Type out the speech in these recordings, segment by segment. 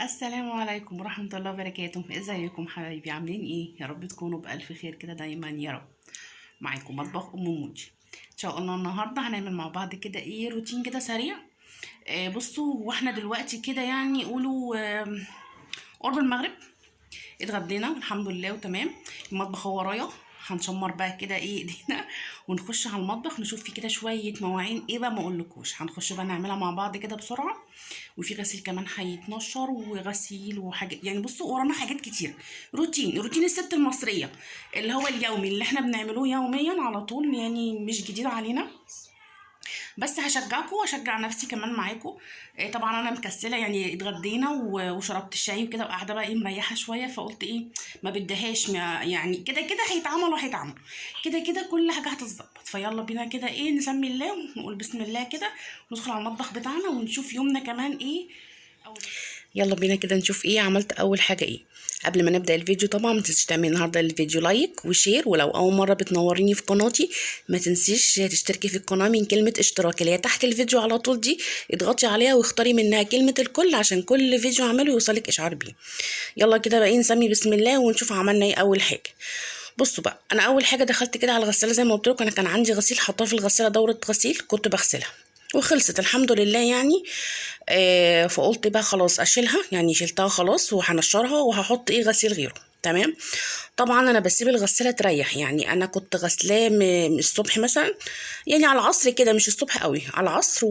السلام عليكم ورحمة الله وبركاته. ازيكم حبايبي؟ عاملين ايه؟ يا رب تكونوا بألف خير كده دايما يا رب. معاكم مطبخ ام موجي. ان شاء الله النهارده هنعمل مع بعض كده ايه روتين كده سريع. بصوا، واحنا دلوقتي كده يعني قولوا قرب المغرب اتغدينا الحمد لله وتمام. المطبخ هو ورايا. هنشمر بقى كده ايه ايدينا ونخش على المطبخ نشوف فيه كده شويه مواعين ايه بقى ما اقولكوش. هنخش بقى نعملها مع بعض كده بسرعه. وفي غسيل كمان هيتنشر وغسيل وحاجات، يعني بصوا ورانا حاجات كتير. روتين الست المصريه اللي هو اليومي اللي احنا بنعملوه يوميا على طول، يعني مش جديد علينا. بس هشجعكم واشجع نفسي كمان معاكم. طبعا انا مكسله، يعني اتغدينا وشربت الشاي وكده وقاعده بقى ايه مريحه شويه، فقلت ايه ما بدهاش، يعني كده كده هيتعمل كده كده كل حاجه هتتظبط. فيلا بينا كده ايه نسمي الله ونقول بسم الله كده وندخل على المطبخ بتاعنا ونشوف يومنا كمان ايه. يلا بينا كده نشوف ايه عملت اول حاجه ايه. قبل ما نبدا الفيديو طبعا ما تنسيش تعملي النهارده الفيديو لايك وشير، ولو اول مره بتنوريني في قناتي ما تنسيش تشتركي في القناه من كلمه اشتراك اللي هي تحت الفيديو على طول دي، اضغطي عليها واختاري منها كلمه الكل عشان كل فيديو اعمله يوصلك اشعار بيه. يلا كده بقى نسمي بسم الله ونشوف عملنا ايه اول حاجه. بصوا بقى، انا اول حاجه دخلت كده على الغساله زي ما قلت لكم، انا كان عندي غسيل حطاه في الغساله دوره غسيل كنت بغسلها وخلصت الحمد لله يعني. فقلت بقى خلاص اشيلها، يعني شلتها خلاص وهنشرها وهحط ايه غسيل غيره. تمام. طبعا انا بسيب الغساله تريح، يعني انا كنت غسلاه من الصبح مثلا، يعني على العصر كده، مش الصبح قوي، على العصر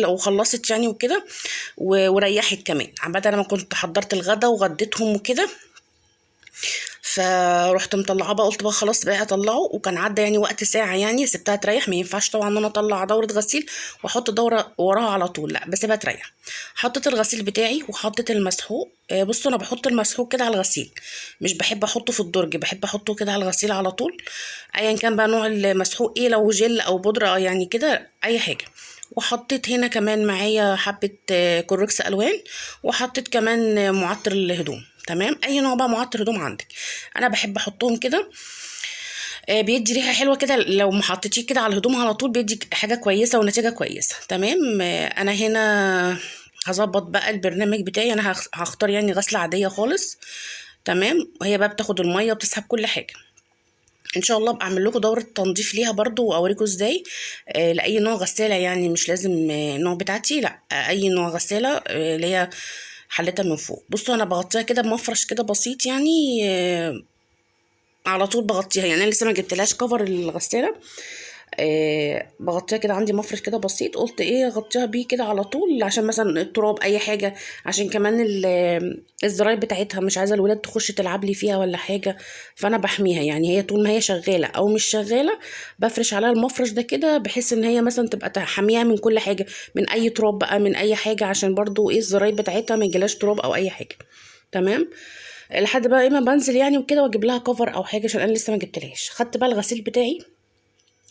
وخلصت يعني وكده وريحت كمان بدل ما كنت حضرت الغدا وغديتهم وكده. فرحت مطلعاه بقى، قلت بقى خلاص بقى اطلعه، وكان عدى يعني وقت ساعه، يعني سبتها تريح. ما ينفعش طبعا ان انا اطلع دوره غسيل واحط دوره وراها على طول، لا بسيبها تريح. حطيت الغسيل بتاعي وحطيت المسحوق. بصوا انا بحط المسحوق كده على الغسيل، مش بحب احطه في الدرج، بحب احطه كده على الغسيل على طول، ايا كان بقى نوع المسحوق ايه، لو جل او بودره يعني كده اي حاجه. وحطيت هنا كمان معايا حبه كوركس الوان، وحطيت كمان معطر الهدوم. تمام، اي نوع بقى معطر هدوم عندك، انا بحب احطهم كده. بيدي ريحه حلوه كده، لو ما حطيتيه كده على الهدوم على طول بيدي حاجه كويسه ونتيجه كويسه. تمام. انا هنا هظبط بقى البرنامج بتاعي، انا هختار يعني غسله عاديه خالص. تمام، وهي بقى بتاخد الميه وبتسحب كل حاجه. ان شاء الله بعمل لكم دوره تنظيف ليها برضو واوريكم ازاي. لاي نوع غساله، يعني مش لازم النوع بتاعتي، لا اي نوع غساله اللي هي حلتها من فوق. بصوا انا بغطيها كده بمفرش كده بسيط، يعني على طول بغطيها، يعني انا لسه ما جبتلهاش كفر الغساله. بغطيها كده، عندي مفرش كده بسيط، قلت ايه اغطيها بيه كده على طول عشان مثلا التراب اي حاجه، عشان كمان الزراير بتاعتها مش عايزه الولاد تخش تلعب لي فيها ولا حاجه. فانا بحميها، يعني هي طول ما هي شغاله او مش شغاله بفرش عليها المفرش ده كده، بحيث ان هي مثلا تبقى حاميها من كل حاجه، من اي تراب بقى، من اي حاجه، عشان برضو ايه الزراير بتاعتها ما يجيلهاش تراب او اي حاجه. تمام. لحد بقى اما بنزل يعني وكده واجيب لها كفر او حاجه، عشان انا لسه ما جبتلهاش. خدت بقى الغسيل بتاعي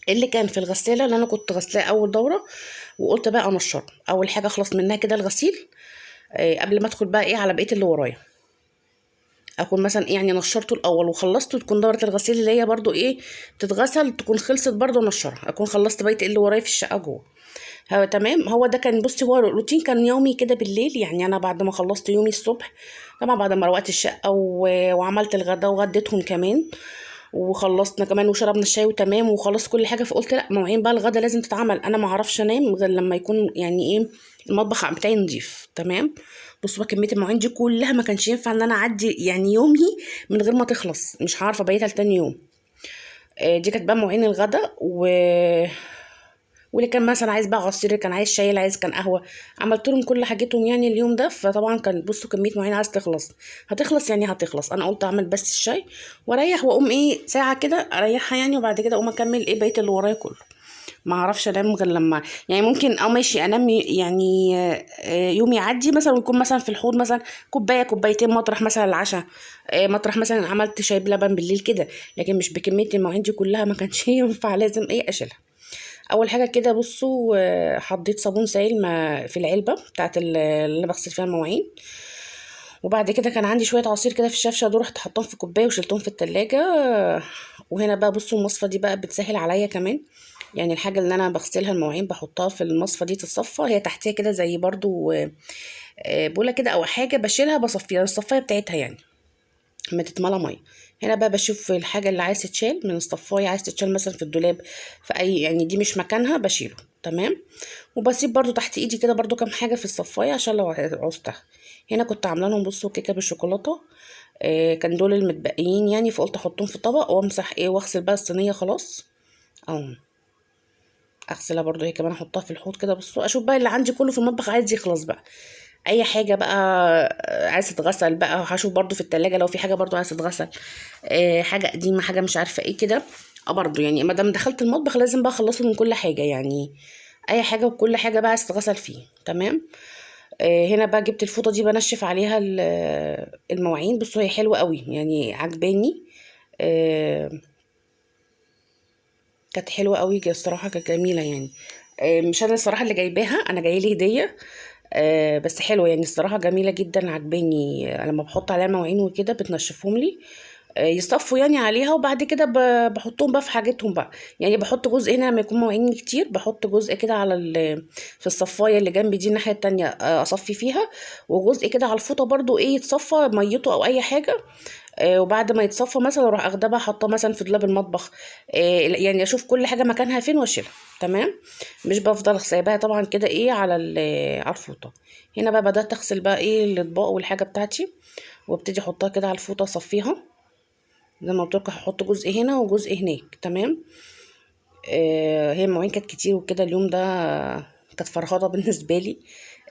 اللي كان في الغساله اللي انا كنت غسلاه اول دوره، وقلت بقى انشره اول حاجه، اخلص منها كده الغسيل قبل ما ادخل بقى ايه على بقيه اللي ورايا. اكون مثلا إيه يعني نشرته الاول وخلصته، تكون دوره الغسيل اللي هي برضو ايه تتغسل تكون خلصت برضو نشرها، اكون خلصت بقيه اللي ورايا في الشقه جوه. تمام. هو ده كان، بصي هو روتين كان يومي كده بالليل، يعني انا بعد ما خلصت يومي الصبح، طبعا بعد ما روقت الشقه وعملت الغدا وغديتهم كمان وخلصنا كمان وشربنا الشاي وتمام وخلاص كل حاجه، فقلت لا مواعين بقى الغدا لازم تتعمل، انا ما اعرفش انام غير لما يكون يعني ايه المطبخ بتاعي نضيف. تمام. بصوا بقى كميه المواعين دي كلها ما كانش ينفع ان انا اعدي يعني يومي من غير ما تخلص، مش هعرف ابيتها لتاني يوم. دي كانت بقى مواعين الغدا واللي كان مثلا عايز بقى عصير، كان عايز شاي، اللي عايز كان قهوه، عملت لهم كل حاجتهم يعني اليوم ده. فطبعا كان بصوا كميه مواعين عايز تخلص، هتخلص يعني هتخلص. انا قلت اعمل بس الشاي واريح واقوم ايه ساعه كده اريحها يعني، وبعد كده اقوم اكمل ايه بقيه اللي ورايا كله. ما اعرفش انام غير لما يعني ممكن او ماشي انام يعني يوم يعدي مثلا ويكون مثلا في الحوض مثلا كوبايه كوبايتين مطرح مثلا العشاء، مطرح مثلا عملت شاي بلبن بالليل كده، لكن مش بكميه المواعين دي كلها، ما كانش ينفع، لازم ايه اشيلها. اول حاجه كده بصوا حطيت صابون سائل في العلبه بتاعت اللي انا بغسل فيها المواعين. وبعد كده كان عندي شويه عصير كده في الشفشه، دول رحت حطهم في كوبايه وشلتهم في التلاجة. وهنا بقى بصوا المصفى دي بقى بتسهل عليا كمان، يعني الحاجه اللي انا بغسلها المواعين بحطها في المصفى دي تتصفى، هي تحتيها كده زي برضو بوله كده او حاجه بشيلها بصفيها الصفايه بتاعتها يعني ما تتملى ميه. هنا بقى بشوف الحاجه اللي عايز تتشال من الصفايه، عايز تتشال مثلا في الدولاب في اي يعني دي مش مكانها بشيله. تمام. وبسيب برضو تحت ايدي كده برضو كام حاجه في الصفايه عشان لو عوزتها. هنا كنت عامله لهم بصوا كيكه بالشوكولاته، كان دول المتبقيين يعني، فقلت احطهم في طبق وامسح ايه واغسل بقى الصينيه خلاص. اهو اغسلها برضو هي كمان احطها في الحوض كده. بصوا اشوف بقى اللي عندي كله في المطبخ عايز يخلص بقى، اي حاجه بقى عايزه تتغسل بقى هشوف برضو في التلاجة لو في حاجه برضو عايزه تتغسل، حاجه قديمه حاجه مش عارفه ايه كده. برضو يعني ما دام دخلت المطبخ لازم بقى اخلصه من كل حاجه يعني، اي حاجه وكل حاجه بقى عايزه تتغسل فيه. تمام. هنا بقى جبت الفوطه دي بنشف عليها المواعين. بصوا هي حلوه قوي يعني عجباني، آه، كانت حلوه قوي الصراحه، كانت جميله يعني. مش انا الصراحه اللي جايباها، انا جايلي هديه. بس حلوه يعني الصراحه جميله جدا عجباني، لما بحط عليها مواعين وكده بتنشفهم لي، يصفوا يعني عليها. وبعد كده بحطهم بقى في حاجتهم بقى، يعني بحط جزء هنا لما يكون مواعين كتير، بحط جزء كده على في الصفايه اللي جنبي دي الناحيه التانية، اصفي فيها، وجزء كده على الفوطه برضو ايه يتصفى ميته او اي حاجه. وبعد ما يتصفى مثلا اروح اخدها بقى حاطاه مثلا في دولاب المطبخ، يعني اشوف كل حاجه مكانها فين واشيلها. تمام. مش بفضل سايباها طبعا كده ايه على على الفوطه. هنا بقى بدات اغسل بقى ايه الاطباق والحاجه بتاعتي، وابتدي احطها كده على الفوطه اصفيها. زي ما قلت لكم هحط جزء هنا وجزء هناك. تمام. هي المواعين كانت كتير وكده اليوم ده، كانت فرهضه بالنسبه لي.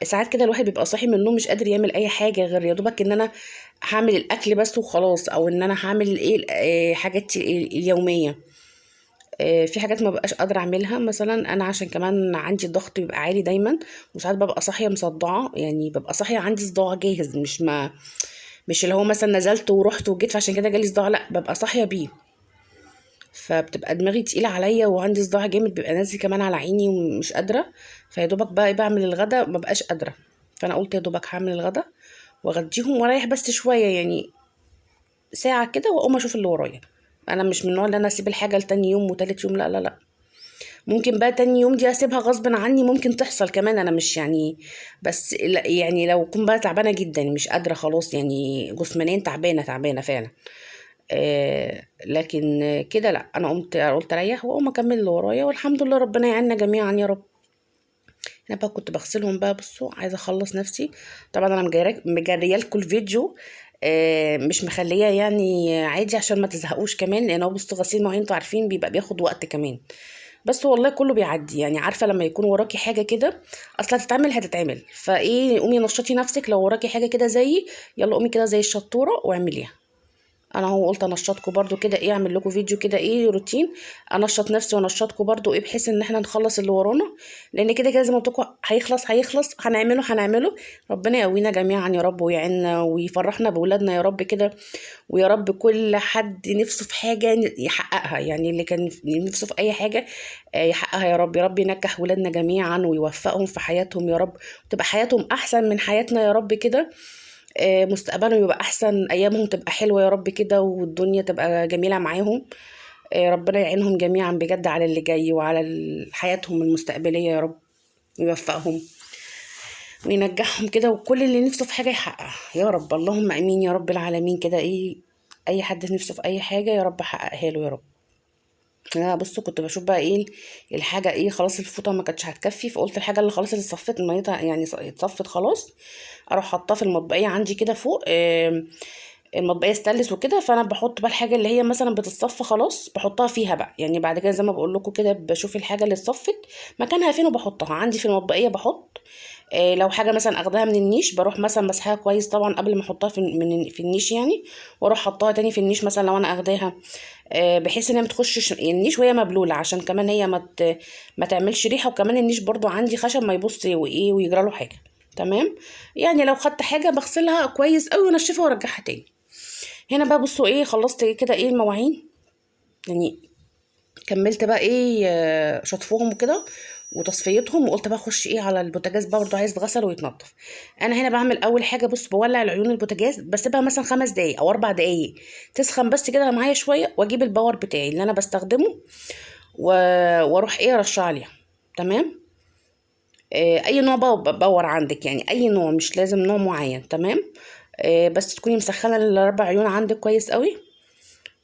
ساعات كده الواحد بيبقى صاحي من النوم مش قادر يعمل اي حاجه غير يا دوبك ان انا هعمل الاكل بس وخلاص، او ان انا هعمل ايه حاجات اليوميه. في حاجات ما بقاش قادره اعملها، مثلا انا عشان كمان عندي الضغط بيبقى عالي دايما، وساعات ببقى صاحيه مصدعه، يعني ببقى صاحيه عندي صداع جاهز، مش اللي هو مثلا نزلت ورحت وجيت فعشان كده جالي صداع، لا ببقى صاحيه بيه. فبتبقى دماغي تقيله عليا وعندي صداع جامد بيبقى نازل كمان على عيني ومش قادره. فيا دوبك بقى بعمل الغدا مبقاش قادره. فانا قلت يا دوبك هعمل الغدا واغديهم واريح بس شويه يعني ساعه كده واقوم اشوف اللي ورايا. انا مش من النوع اللي انا اسيب الحاجه لتاني يوم وتالت يوم، لا لا لا. ممكن بقى تاني يوم دي اسيبها غصب عني، ممكن تحصل كمان، انا مش يعني، بس يعني لو كنت بقى تعبانه جدا مش قادره خلاص يعني جسمانيا تعبانه تعبانه فعلا. لكن كده لا، انا قلت اريح واقوم اكمل اللي ورايا، والحمد لله ربنا يعيننا جميعا يا رب. انا بقى كنت بغسلهم بقى. بصوا عايزه اخلص نفسي. طبعا انا مجريه لكم الفيديو، مش مخليه يعني عادي عشان ما تزهقوش كمان، لان هو بصوا غسيل مواعين انتوا عارفين بيبقى بياخد وقت كمان. بس والله كله بيعدي يعني، عارفه لما يكون وراكي حاجه كده اصلا هتتعمل، فايه قومي نشطي نفسك لو وراكي حاجه كده زيي، يلا قومي كده زي الشطوره واعمليها. انا هو قلت انشطكم برضو كده ايه، اعمل لكم فيديو كده ايه روتين، انشط نفسي وانشطكم برضو ايه، بحيث ان احنا نخلص اللي ورانا، لان كده كده زي ما قلت لكم هيخلص هنعمله. ربنا يقوينا جميعا يا رب ويعيننا ويفرحنا باولادنا يا رب كده. ويا رب كل حد نفسه في حاجه يحققها، يعني اللي كان نفسه في اي حاجه يحققها يا رب. يا رب ينجح ولادنا جميعا ويوفقهم في حياتهم يا رب، وتبقى حياتهم احسن من حياتنا يا رب كده. مستقبلهم يبقى احسن، ايامهم تبقى حلوه يا رب كده، والدنيا تبقى جميله معاهم. ربنا يعينهم جميعا بجد على اللي جاي وعلى حياتهم المستقبليه يا رب، ويوفقهم وينجحهم كده، وكل اللي نفسه في حاجه يحققها يا رب. اللهم امين يا رب العالمين كده ايه. اي حد نفسه في اي حاجه يا رب حققها له يا رب. انا بصوا كنت بشوف بقى ايه الحاجه ايه، خلاص الفوطه ما كانتش هتكفي، فقلت الحاجه اللي خلاص اللي صفت ميتها يعني اتصفت خلاص، اروح حاطاه في المطبقيه عندي كده فوق، المطبقيه ستانلس وكده. فانا بحط بقى الحاجه اللي هي مثلا بتتصفى خلاص بحطها فيها بقى، يعني بعد كده زي ما بقول لكم كده بشوف الحاجه اللي اتصفت مكانها فين وبحطها عندي في المطبقيه بحط. لو حاجه مثلا اخدها من النيش بروح مثلا مسحها كويس طبعا قبل ما احطها في النيش يعني، واروح حطها تاني في النيش مثلا لو انا اخداها، بحيث ان هي ما تخشش النيش وهي مبلوله، عشان كمان هي ما تعملش ريحه، وكمان النيش برضو عندي خشب ما يبص وايه ويجرى له حاجه. تمام. يعني لو خدت حاجه بغسلها كويس قوي وانشفها وارجعها تاني. هنا بقى بصوا ايه خلصت كده ايه المواعين يعني، كملت بقى ايه شطفهم وكده وتصفيتهم، وقلت بقى اخش ايه على البوتاجاز بقى برضه عايز يتغسل ويتنضف. انا هنا بعمل اول حاجه بص بولع العيون البوتاجاز، بسيبها مثلا 5 دقايق او 4 دقايق تسخن بس كده معايا شويه، واجيب الباور بتاعي اللي انا بستخدمه واروح ايه رشه عليها. تمام. اي نوع باور عندك، يعني اي نوع، مش لازم نوع معين. تمام. بس تكوني مسخنه الاربع عيون عندك كويس قوي،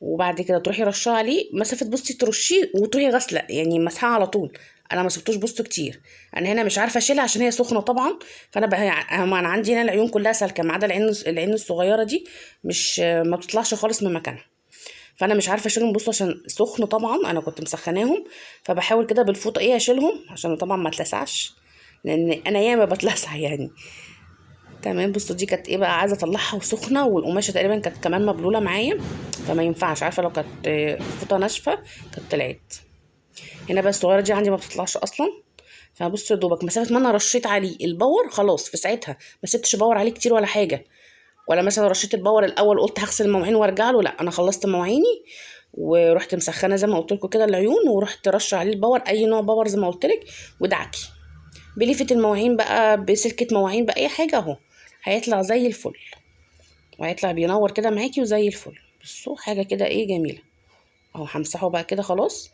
وبعد كده تروحي رشاه عليه مسافه، بصي ترشيه وتروحي غسله، يعني مسحها على طول. انا ما سبتوش بصوا كتير. انا هنا مش عارفه اشيلها عشان هي سخنه طبعا. فانا بقى انا عندي هنا العيون كلها سالكه ما عدا العين الصغيره دي، مش ما بتطلعش خالص من مكانها. فانا مش عارفه اشيلهم بصوا عشان سخن طبعا، انا كنت مسخناهم. فبحاول كده بالفوطه ايه اشيلهم عشان طبعا ما اتلسعش، لان انا ياما بتلسع يعني. تمام. بصوا دي كانت ايه بقى، عايزه اطلعها وسخنه، والقماشه تقريبا كانت كمان مبلوله معايا، فما ينفعش. عارفه لو كانت فوطه ناشفه كانت طلعت. هنا بقى الصغيره دي عندي ما بتطلعش اصلا. فبصوا يا دوبك مسافه ما انا رشيت عليه الباور خلاص في ساعتها، ما سبتش باور عليه كتير ولا حاجه. ولا مثلا رشيت الباور الاول قلت هغسل المواعين وارجع له، لا انا خلصت مواعيني ورحت مسخنه زي ما قلت لكم كده العيون، ورحت رشه عليه الباور، اي نوع باور زي ما قلت لك، ودعكي بليفه المواعين بقى، بسلكه مواعين، باي حاجه اهو، هيطلع زي الفل، وهيطلع بينور كده معاكي وزي الفل. بصوا حاجه كده ايه جميله اهو. همسحه بقى كده خلاص.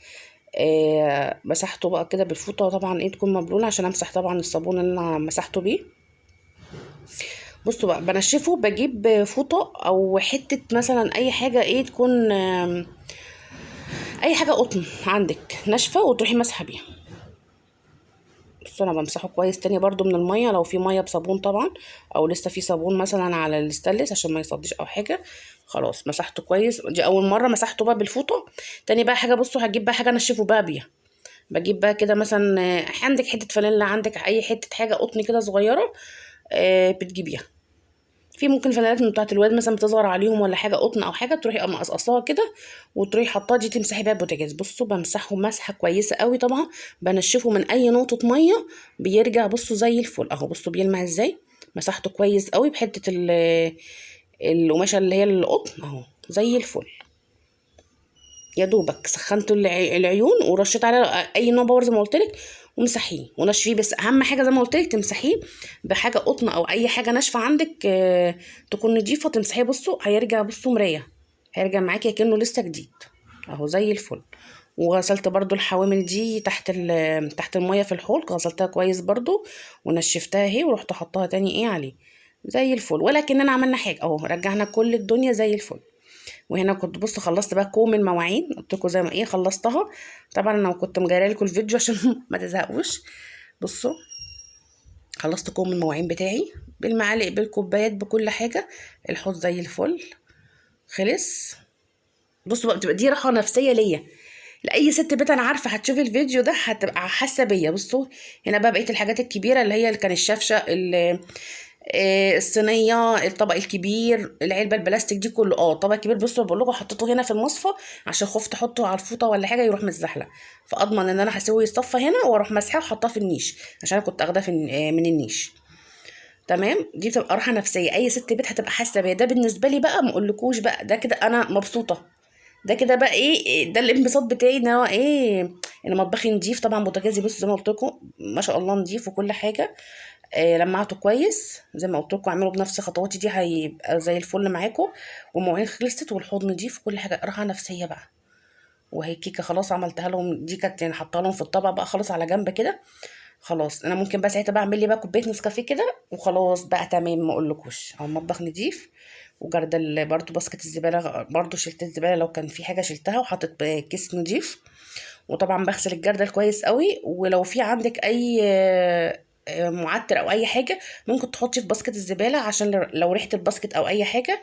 مسحته بقى كده بالفوطه، طبعا ايه تكون مبلوله عشان امسح طبعا الصابون اللي انا مسحته بيه. بصوا بقى بنشفه، بجيب فوطه او حته مثلا اي حاجه ايه تكون اي حاجه قطن عندك ناشفه وتروحي مسحه بيها. بصوا انا بمسحه كويس تاني برضو من الميه، لو في ميه بصابون طبعا، او لسه في صابون مثلا على الاستانلس عشان ما يصديش او حاجه. خلاص مسحته كويس، دي اول مره مسحته بقى بالفوطه. تاني بقى حاجه بصوا هجيب بقى حاجه انشفه بقى بيها. بجيب بقى كده مثلا عندك حته فانيلا، عندك اي حته حاجه قطن كده صغيره بتجيبيها. في ممكن فانيلات من بتاعه الواد مثلا بتظهر عليهم ولا حاجه قطن او حاجه، تروحي مقصقصاها كده وتروحي حطاها دي تمسحي بيها البوتاجاز. بصوا بمسحه مسحه كويسه قوي طبعا، بنشفه من اي نقطه ميه بيرجع بصوا زي الفل اهو. بصوا بيلمع ازاي، مسحته كويس قوي بحته القماشه اللي هي القطن اهو زي الفل. يا دوبك سخنت العيون ورشيت عليها اي نوع باور زي ما قلت لك، ومسحيه ونشفيه. بس اهم حاجه زي ما قلت لك تمسحيه بحاجه قطن او اي حاجه ناشفه عندك تكون نضيفه، تمسحيه. بصوا هيرجع بصوا مرايه، هيرجع معاكي كأنه لسه جديد اهو زي الفل. وغسلت برضو الحوامل دي تحت الميه في الحوض، غسلتها كويس برضو ونشفتها اهي، ورحت حطها تاني ايه عليه زي الفل، ولكننا عملنا حاجه اهو، رجعنا كل الدنيا زي الفل. وهنا كنت بص خلصت بقى كوم المواعين، قلت لكم زي ما ايه خلصتها. طبعا انا كنت مجايه لكم الفيديو عشان ما تزهقوش. بصوا خلصت كوم المواعين بتاعي بالمعالق بالكوبايات بكل حاجه، الحوض زي الفل خلص. بصوا بقى بتبقى دي راحه نفسيه ليا، لاي ست بيت انا عارفه هتشوف الفيديو ده هتبقى حاسه بيا. بصوا هنا بقى بقيه الحاجات الكبيره اللي كان الشفشه، الصينيه، الطبق الكبير، العلبه البلاستيك دي كله الطبق الكبير. بصوا بقول لكم حطيته هنا في المصفى عشان خفت احطه على الفوطه ولا حاجه يروح متزحلق، فاضمن ان انا هسوي يصفى هنا واروح مسحه وحطاه في النيش عشان انا كنت اخداه من النيش. تمام. دي بتبقى راحه نفسيه، اي ست بيت هتبقى حاسه بيا. ده بالنسبه لي بقى ما اقولكوش بقى، ده كده انا مبسوطه. ده كده بقى ايه، ده الانبساط بتاعي ان هو ايه، ان مطبخي نضيف طبعا. بوتاجازي بص زي ما قلت لكم ما شاء الله نضيف وكل حاجه. لمعته كويس زي ما قلت لكم، اعملوا بنفس خطواتي دي هيبقى زي الفل معاكم. والمواعين خلصت والحوض نضيف وكل حاجه، راحه نفسيه بقى. وهي الكيكه خلاص عملتها لهم، دي كانت يعني حاطه لهم في الطبق بقى خلاص على جنب كده. خلاص انا ممكن بقى ساعتها بعمل لي بقى كوبايه نسكافيه كده وخلاص بقى تمام. ما اقولكوش هو المطبخ نضيف. وجردل برضو باسكت الزباله برضو شلت الزباله لو كان في حاجه شلتها وحطيت كيس نضيف. وطبعا بغسل الجردل كويس قوي. ولو في عندك اي معتر او اي حاجه ممكن تحطي في باسكت الزباله، عشان لو ريحه الباسكت او اي حاجه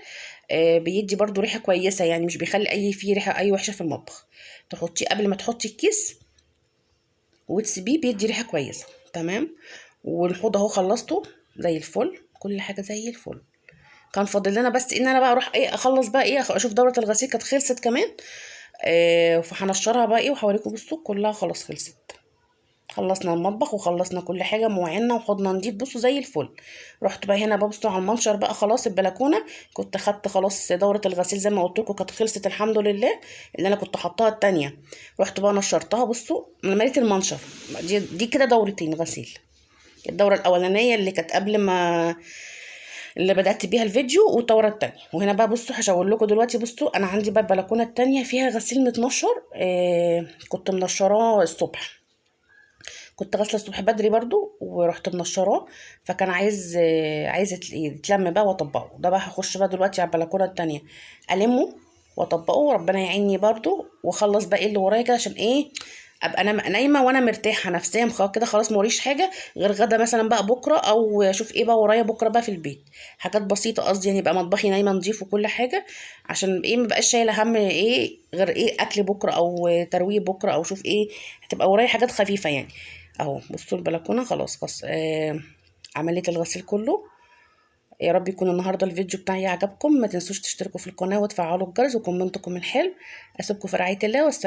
بيدي برضو ريحه كويسه، يعني مش بيخلي فيه ريحه اي وحشه في المطبخ. تحطيه قبل ما تحطي الكيس وتسيبيه بيدي ريحه كويسه. تمام. والحوض اهو خلصته زي الفل، كل حاجه زي الفل. كان فاضل لنا بس ان انا بقى اروح ايه اخلص بقى ايه، اشوف دوره الغسيل كانت خلصت كمان. فهنشرها بقى ايه وهوريكم. بصوا كلها خلاص خلصت. خلصنا المطبخ وخلصنا كل حاجه، مواعيننا وحوضنا نضيف بصوا زي الفل. رحت بقى هنا ببصوا على المنشر بقى خلاص البلكونه، كنت خدت خلاص دوره الغسيل زي ما قلت لكم كانت خلصت الحمد لله، اللي انا كنت حطاها التانية. رحت بقى نشرتها. بصوا انا مليت المنشر دي كده دورتين غسيل. الدوره الاولانيه اللي كانت قبل ما اللي بدأت بيها الفيديو والدورة التانية. وهنا بقى بصوا هشاور لكم دلوقتي. بصوا انا عندي بقى البلكونة التانية فيها غسيل متنشر، كنت منشراه الصبح، كنت غاسله الصبح بدري برضو ورحت منشراه، فكان عايز يتلم بقى واطبقه. ده بقى هخش بقى دلوقتي على البلكونه التانية المه واطبقه، وربنا يعيني برضو واخلص بقى ايه اللي ورايا كده، عشان ايه ابقى انا نايمه وانا مرتاحه نفسيا خلاص كده، خلاص موريش حاجه غير غدا مثلا بقى بكره، او اشوف ايه بقى ورايا بكره بقى في البيت، حاجات بسيطه قصدي، يعني يبقى مطبخي نايمه نضيف وكل حاجه، عشان ايه مبقاش شايله هم ايه غير ايه اكل بكره او ترويق بكره، او شوف ايه هتبقى ورايا حاجات خفيفه يعني. اهو بصوا البلكونه خلاص عمليه الغسيل كله. يا رب يكون النهارده الفيديو بتاعي عجبكم، ما تنسوش تشتركوا في القناه وتفعلوا الجرس وكومنتكم الحلو. اسيبكم في رعايه الله.